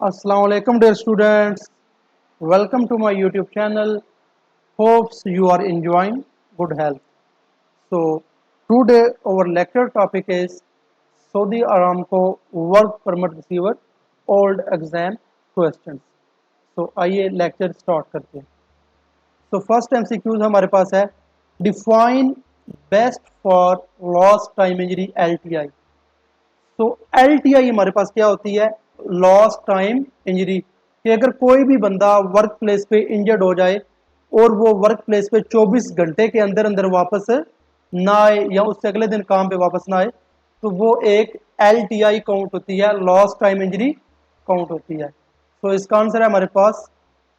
Assalamu alaikum dear students. Welcome to my YouTube channel. Hopes you are enjoying good health. So today our lecture topic is Saudi Aramco work permit receiver old exam questions. So आइए lecture start करते हैं. So first MCQs हमारे पास है define best for lost time injury LTI. तो L T I हमारे पास क्या होती है? लॉस्ट टाइम इंजरी कि अगर कोई भी बंदा वर्क प्लेस पे इंजर्ड हो जाए और वो वर्क प्लेस पे 24 घंटे के अंदर अंदर वापस ना आए या उससे अगले दिन काम पे वापस ना आए तो वो एक एल टी आई काउंट होती है, लॉस्ट टाइम इंजरी काउंट होती है. तो इसका आंसर है हमारे पास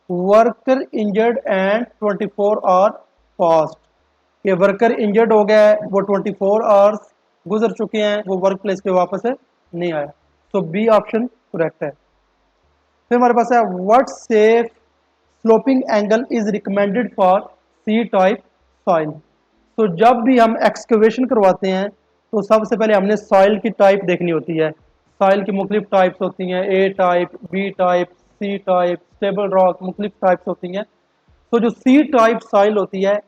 worker injured and 24 hour past. कि वर्कर इंजर्ड हो गया है, वो 24 आवर्स गुजर चुके हैं, वो वर्क प्लेस पे वापस नहीं आया. तो बी ऑप्शन करेक्ट है. फिर हमारे पास है what safe sloping angle is recommended for C type soil. तो जब भी हम एक्सकवेशन करवाते हैं तो सबसे पहले हमने सॉइल की टाइप देखनी होती है. सॉइल की मुख्तलिफ टाइप्स होती हैं, A type, B type, C type, stable rock, मुख्तलिफ टाइप्स होती हैं. तो जो सी टाइप सॉइल होती है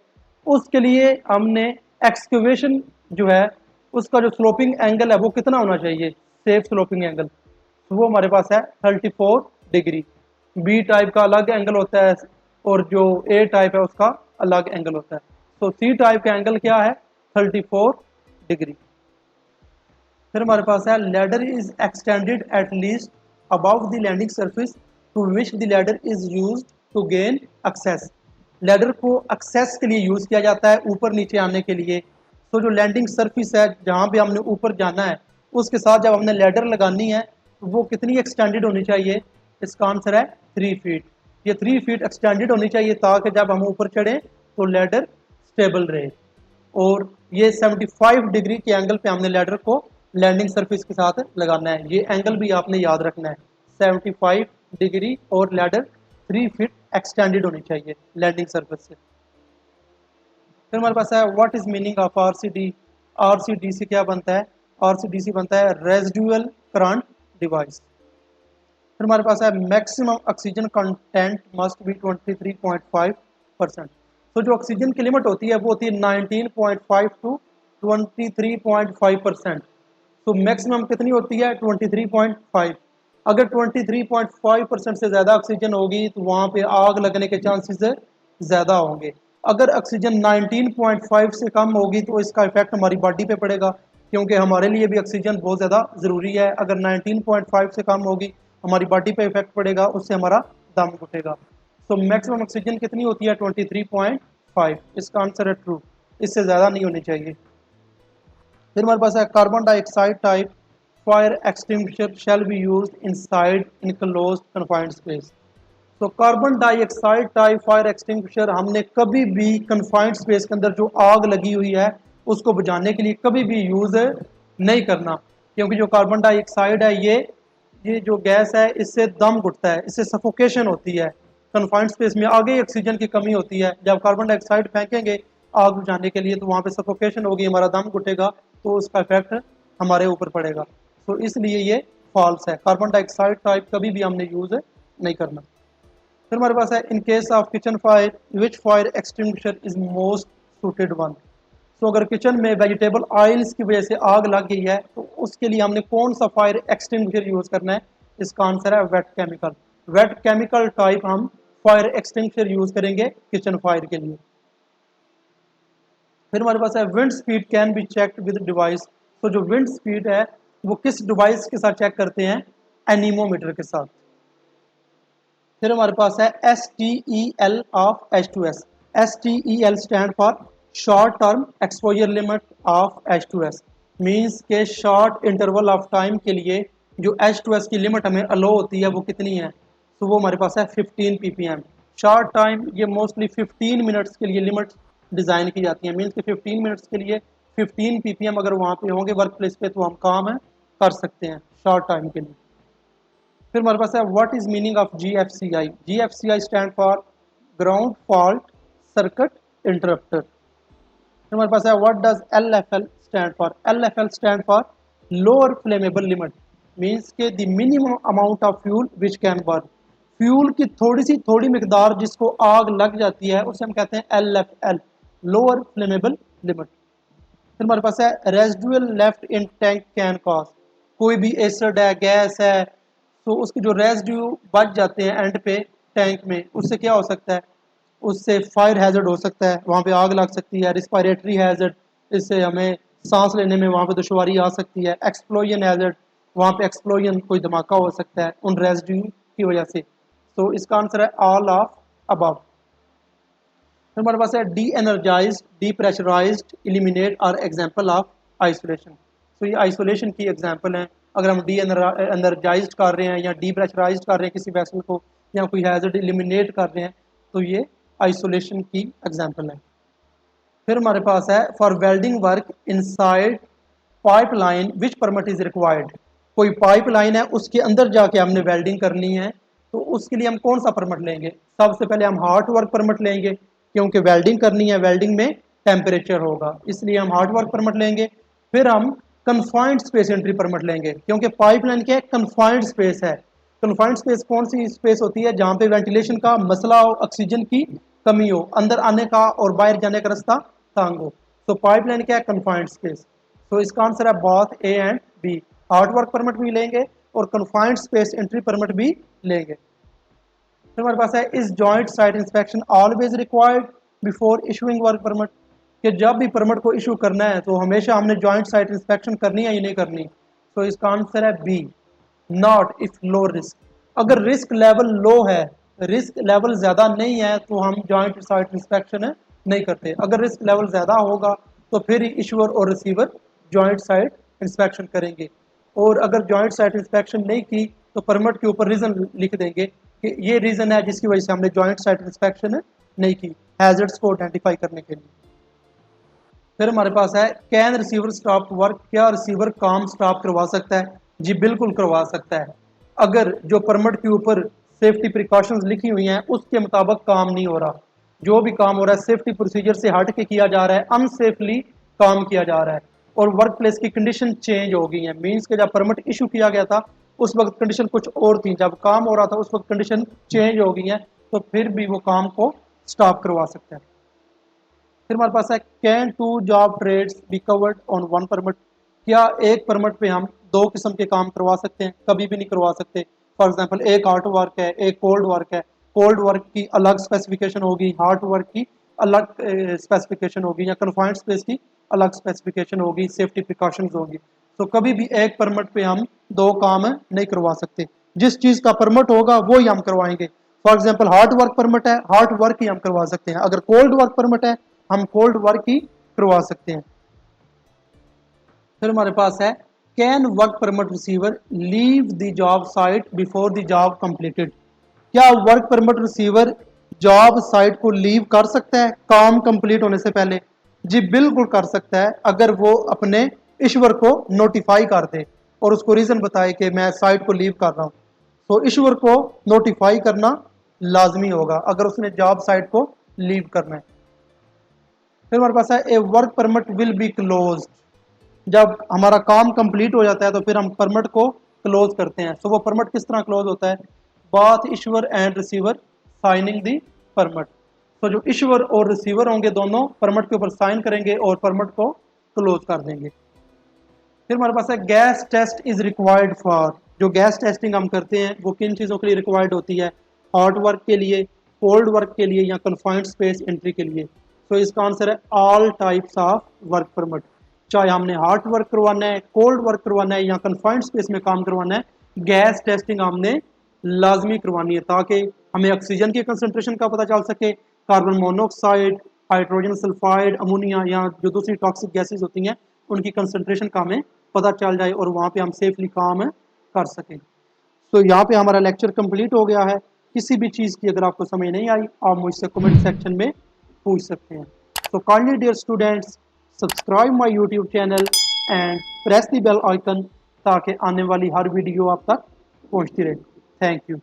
उसके लिए हमने एक्सकवेशन जो है उसका जो स्लोपिंग एंगल है वो कितना होना चाहिए, सेफ स्लोपिंग एंगल, तो वो हमारे पास है 34 डिग्री. बी टाइप का अलग एंगल होता है और जो ए टाइप है उसका अलग एंगल होता है. तो सी टाइप का एंगल क्या है? 34 डिग्री. फिर हमारे पास है ladder is extended at least above the landing surface to which the ladder is used to gain access. Ladder को एक्सेस के लिए यूज़ किया जाता है, ऊपर नीचे आने के लिए. तो जो लैंडिंग सरफेस है जहाँ पे हमने ऊपर जाना है उसके साथ जब हमने लैडर लगानी है तो वो कितनी एक्सटेंडेड होनी चाहिए? इसका आंसर है 3 फीट. ये 3 फीट एक्सटेंडेड होनी चाहिए ताकि जब हम ऊपर चढ़ें तो लैडर स्टेबल रहे. और ये 75 डिग्री के एंगल पे हमने लैडर को लैंडिंग सरफेस के साथ लगाना है. ये एंगल भी आपने याद रखना है, 75 डिग्री और लैडर 3 फीट एक्सटेंडेड होनी चाहिए लैंडिंग सरफेस से. फिर हमारे पास है what is meaning of RCD. RCD से क्या बनता है? आरसीडी से बनता है रेजिडुअल करंट डिवाइस. फिर हमारे पास है maximum oxygen content must be 23.5%. तो जो ऑक्सीजन की लिमिट होती है वो होती है 19.5 टू 23.5%. तो मैक्सिमम कितनी होती है? 23.5. अगर 23.5% से ज़्यादा ऑक्सीजन होगी तो वहाँ पे आग लगने के चांसेस ज़्यादा होंगे. अगर ऑक्सीजन 19.5 से कम होगी तो इसका इफेक्ट हमारी बॉडी पे पड़ेगा क्योंकि हमारे लिए भी ऑक्सीजन बहुत ज़्यादा ज़रूरी है. अगर 19.5 से कम होगी हमारी बॉडी पे इफेक्ट पड़ेगा, उससे हमारा दम घुटेगा. तो मैक्सिमम ऑक्सीजन कितनी होती है? 23.5. इसका आंसर है ट्रू, इससे ज़्यादा नहीं होनी चाहिए. फिर हमारे पास है carbon dioxide type fire extinguisher shall be used inside enclosed confined space. तो carbon dioxide type fire extinguisher हमने कभी भी कन्फाइंड स्पेस के अंदर जो आग लगी हुई है उसको बुझाने के लिए कभी भी यूज़ नहीं करना क्योंकि जो कार्बन डाइऑक्साइड है ये जो गैस है इससे दम घुटता है, इससे सफोकेशन होती है. कन्फाइंड स्पेस में आगे ऑक्सीजन की कमी होती है, जब कार्बन डाइऑक्साइड फेंकेंगे आग बुझाने के लिए तो वहाँ पे सफोकेशन होगी, हमारा दम घुटेगा, तो उसका इफेक्ट हमारे ऊपर पड़ेगा. तो इसलिए ये फॉल्स है, कार्बन डाइऑक्साइड टाइप कभी भी हमने यूज़ नहीं करना. फिर हमारे पास है in case of kitchen fire which fire extinguisher is most suited one. तो अगर किचन में वेजिटेबल ऑयल्स की वजह से आग लग गई है तो उसके लिए हमने कौन सा फायर एक्सटिंग्विशर यूज़ करना है? इसका आंसर है wait chemical. Wait chemical type हम फायर एक्सटिंग्विशर यूज़ करेंगे किचन फायर के लिए. फिर हमारे पास है wind speed can be checked with device. तो जो विंड स्पीड है वो किस डिवाइस के साथ चेक करते हैं? एनीमोमीटर के साथ. फिर हमारे पास है STEL of H2S. STEL stand for short term exposure limit of H2S. Means के शॉर्ट इंटरवल ऑफ टाइम के लिए जो H2S की लिमिट हमें अलो होती है वो कितनी है? तो वो हमारे पास है 15 ppm. शॉर्ट टाइम ये मोस्टली 15 मिनट्स के लिए लिमिट डिज़ाइन की जाती है. मीन्स के 15 मिनट्स के लिए 15 ppm अगर वहाँ पे होंगे वर्क प्लेस पे तो हम काम है कर सकते हैं शॉर्ट टाइम के लिए. फिर हमारे पास है what is meaning of GFCI. GFCI stand for ground fault circuit interrupter. फिर हमारे पास है what does LFL stand for. LFL stand for lower flammable limit. Means के the minimum amount of fuel which can burn, fuel की थोड़ी मिकदार जिसको आग लग जाती है उसे हम कहते हैं LFL, लोअर फ्लेमेबल लिमिट। फिर हमारे पास है residual left in tank can cause, कोई भी एसिड है, गैस है, तो उसके जो रेजिड्यू बच जाते हैं एंड पे टैंक में, उससे क्या हो सकता है, उससे फायर हैजर्ड हो सकता है, वहाँ पे आग लग सकती है। रिस्पायरेटरी हैजर्ड, इससे हमें सांस लेने में वहाँ पे दुश्वारी आ सकती है। एक्सप्लोजन हैजर्ड, वहाँ पे एक्सप्लोजन कोई धमाका हो सकता है उन रेजिड्यू की वजह से। तो इसका आंसर है ऑल ऑफ अबव। फिर हमारे पास है de-energise, depressurised, eliminate or example of isolation. तो ये आइसोलेशन की एग्जाम्पल हैं। अगर हम डी एनर्जाइज कर रहे हैं या डी प्रेशराइज कर रहे हैं किसी वैसल को, या कोई हैजर्ड इलिमिनेट कर रहे हैं, तो ये आइसोलेशन की एग्जाम्पल है। फिर हमारे पास है for welding work inside pipeline which permit is required, कोई पाइपलाइन है उसके अंदर जाके हमने वेल्डिंग करनी है, तो उसके लिए हम कौन सा परमिट लेंगे? सबसे पहले हम हार्ड वर्क परमिट लेंगे, क्योंकि वेल्डिंग करनी है, वेल्डिंग में टेम्परेचर होगा, इसलिए हम हार्ड वर्क परमिट लेंगे। फिर हम कन्फाइंड स्पेस एंट्री परमिट लेंगे, क्योंकि पाइपलाइन क्या है, कन्फाइंड स्पेस है। कन्फाइंड स्पेस कौन सी स्पेस होती है? जहाँ पे वेंटिलेशन का मसला हो, ऑक्सीजन की कमी हो, अंदर आने का और बाहर जाने का रास्ता तंग हो। तो पाइपलाइन क्या है? Confined space. तो इसका आंसर है both A and B, hard work permit भी लेंगे और कन्फाइंड स्पेस एंट्री परमिट भी लेंगे। फिर हमारे पास है इस joint site inspection always required before issuing work permit, कि जब भी परमिट को इशू करना है तो हमेशा हमने जॉइंट साइट इंस्पेक्शन करनी है या नहीं करनी? तो इसका आंसर है B, not if low risk. अगर रिस्क लेवल लो है, रिस्क लेवल ज़्यादा नहीं है, तो हम जॉइंट साइट इंस्पेक्शन नहीं करते। अगर रिस्क लेवल ज़्यादा होगा तो फिर इशूअर और रिसीवर जॉइंट साइट इंस्पेक्शन करेंगे। और अगर जॉइंट साइट इंस्पेक्शन नहीं की तो परमिट के ऊपर रीज़न लिख देंगे कि ये रीज़न है जिसकी वजह से हमने जॉइंट साइट इंस्पेक्शन नहीं की, हैजर्ड्स को आइडेंटिफाई करने के लिए। फिर हमारे पास है कैन रिसीवर स्टॉप वर्क, क्या रिसीवर काम स्टॉप करवा सकता है? जी बिल्कुल करवा सकता है। अगर जो परमिट के ऊपर सेफ्टी प्रिकॉशंस लिखी हुई हैं उसके मुताबिक काम नहीं हो रहा, जो भी काम हो रहा है सेफ्टी प्रोसीजर से हट के किया जा रहा है, अनसेफली काम किया जा रहा है, और वर्क प्लेस की कंडीशन चेंज हो गई है, मीन्स के जब परमिट इशू किया गया था उस वक्त कंडीशन कुछ और थी, जब काम हो रहा था उस वक्त कंडीशन चेंज हो गई है, तो फिर भी वो काम को स्टॉप करवा सकता है। फिर हमारे पास है can two job trades be covered on one permit, क्या एक परमिट पे हम दो किस्म के काम करवा सकते हैं? कभी भी नहीं करवा सकते। फॉर एग्जांपल एक हार्ड वर्क है, एक कोल्ड वर्क है, कोल्ड वर्क की अलग स्पेसिफिकेशन होगी, हार्ड वर्क की अलग स्पेसिफिकेशन होगी, या कन्फाइंड स्पेस की अलग स्पेसिफिकेशन होगी, सेफ्टी प्रिकॉशंस होगी। तो कभी भी एक परमिट पे हम दो काम नहीं करवा सकते, जिस चीज़ का परमिट होगा वो ही हम करवाएंगे। For example hard work permit है, हार्ड वर्क ही हम करवा सकते हैं। अगर कोल्ड वर्क परमिट है, हम कोल्ड वर्क ही करवा सकते हैं। फिर हमारे पास है can work permit receiver leave the job site before the job completed, क्या work permit receiver job site को लीव कर सकता है काम कंप्लीट होने से पहले? जी बिल्कुल कर सकता है, अगर वो अपने इश्यूअर को नोटिफाई कर दे और उसको रीज़न बताए कि मैं साइट को लीव कर रहा हूँ, तो इश्यूअर को नोटिफाई करना लाजमी होगा अगर उसने जॉब साइट को लीव करना है। फिर हमारे पास है a work permit will be close, जब हमारा काम कंप्लीट हो जाता है तो फिर हम परमिट को क्लोज करते हैं। तो वो परमिट किस तरह क्लोज होता है? Bath issuer and receiver signing the permit. तो जो इशूअर और रिसीवर होंगे दोनों परमिट के ऊपर साइन करेंगे और परमिट को क्लोज कर देंगे। फिर हमारे पास है gas test is required for, जो गैस टेस्टिंग हम करते हैं वो किन चीज़ों के लिए रिक्वायर्ड होती है? हॉट वर्क के लिए, कोल्ड वर्क के लिए, या कन्फाइंड स्पेस एंट्री के लिए? तो इसका आंसर है all types of work permit, चाहे हमने हॉट वर्क करवाना है, कोल्ड वर्क करवाना है, या कन्फाइंड स्पेस में काम करवाना है, गैस टेस्टिंग हमने लाजमी करवानी है, ताकि हमें ऑक्सीजन की कंसनट्रेशन का पता चल सके, carbon monoxide, hydrogen sulphide, ammonia, या जो दूसरी टॉक्सिक गैसेज होती हैं उनकी कंसनट्रेशन का हमें पता चल जाए और वहाँ पे हम सेफली काम कर सकें। तो यहाँ पे हमारा लेक्चर कंप्लीट हो गया है। किसी भी चीज़ की अगर आपको समझ नहीं आई, आप मुझसे कमेंट सेक्शन में पूछ सकते हैं। So kindly dear students, subscribe my YouTube channel and press the bell icon ताकि आने वाली हर वीडियो आप तक पहुंचती रहे। Thank you.